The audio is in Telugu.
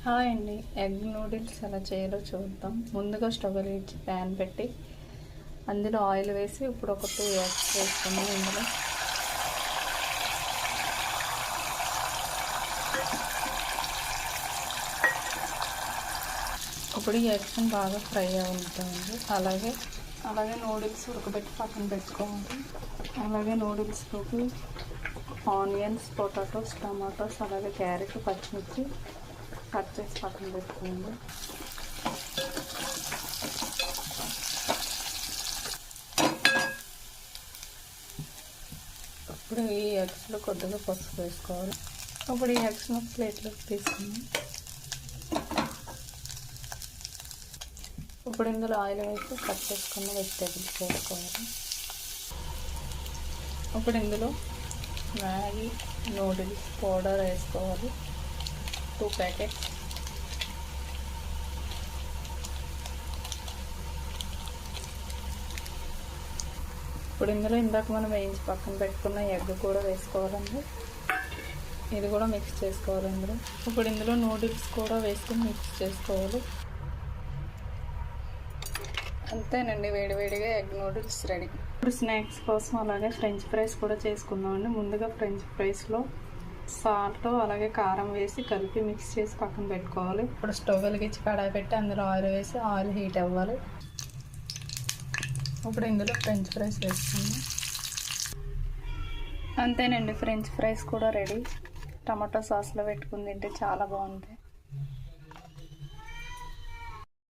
హాయ్ అండి, ఎగ్ నూడిల్స్ ఎలా చేయాలో చూద్దాం. ముందుగా స్టవ్ వెలిగించి ప్యాన్ పెట్టి అందులో ఆయిల్ వేసి ఇప్పుడు ఒక 2 ఎగ్స్ వేసుకున్నాం. ఇందులో ఇప్పుడు ఈ ఎగ్స్ని బాగా ఫ్రై అవుతుంది. అలాగే నూడిల్స్ ఉడకబెట్టి పక్కన పెట్టుకోవాలి. అలాగే నూడిల్స్లోకి ఆనియన్స్, పొటాటోస్, టమాటోస్, అలాగే క్యారెట్, పచ్చిమిర్చి కట్ చేసి పక్కన పెట్టుకోండి. ఇప్పుడు ఈ ఎగ్స్లో కొద్దిగా పసుపు వేసుకోవాలి. ఇప్పుడు ఈ ఎగ్స్ను ప్లేట్లోకి తీసుకుని ఇప్పుడు ఇందులో ఆయిల్ వేసి కట్ చేసుకున్న వెజిటేబుల్స్ వేసుకోవాలి. ఇప్పుడు ఇందులో మ్యాగీ నూడిల్స్ పౌడర్ వేసుకోవాలి, 2 ప్యాకెట్స్. ఇప్పుడు ఇందులో ఇందాక మనం వేయించి పక్కన పెట్టుకున్న ఎగ్ కూడా వేసుకోవాలండి. ఇది కూడా మిక్స్ చేసుకోవాలి ఇందులో. ఇప్పుడు ఇందులో నూడిల్స్ కూడా వేసుకుని మిక్స్ చేసుకోవాలి. అంతేనండి, వేడివేడిగా ఎగ్ నూడిల్స్ రెడీ. ఇప్పుడు స్నాక్స్ కోసం అలాగే ఫ్రెంచ్ ఫ్రైస్ కూడా చేసుకుందామండి. ముందుగా ఫ్రెంచ్ ఫ్రైస్లో సాల్ట్ అలాగే కారం వేసి కలిపి మిక్స్ చేసి పక్కన పెట్టుకోవాలి. ఇప్పుడు స్టవ్ వెలిగించి కడాయి పెట్టి అందులో ఆయిల్ వేసి ఆయిల్ హీట్ అవ్వాలి. ఇప్పుడు ఇందులో ఫ్రెంచ్ ఫ్రైస్ వేసుకుందాం. అంతేనండి, ఫ్రెంచ్ ఫ్రైస్ కూడా రెడీ. టమాటో సాస్లో పెట్టుకుని తింటే చాలా బాగుంటాయి.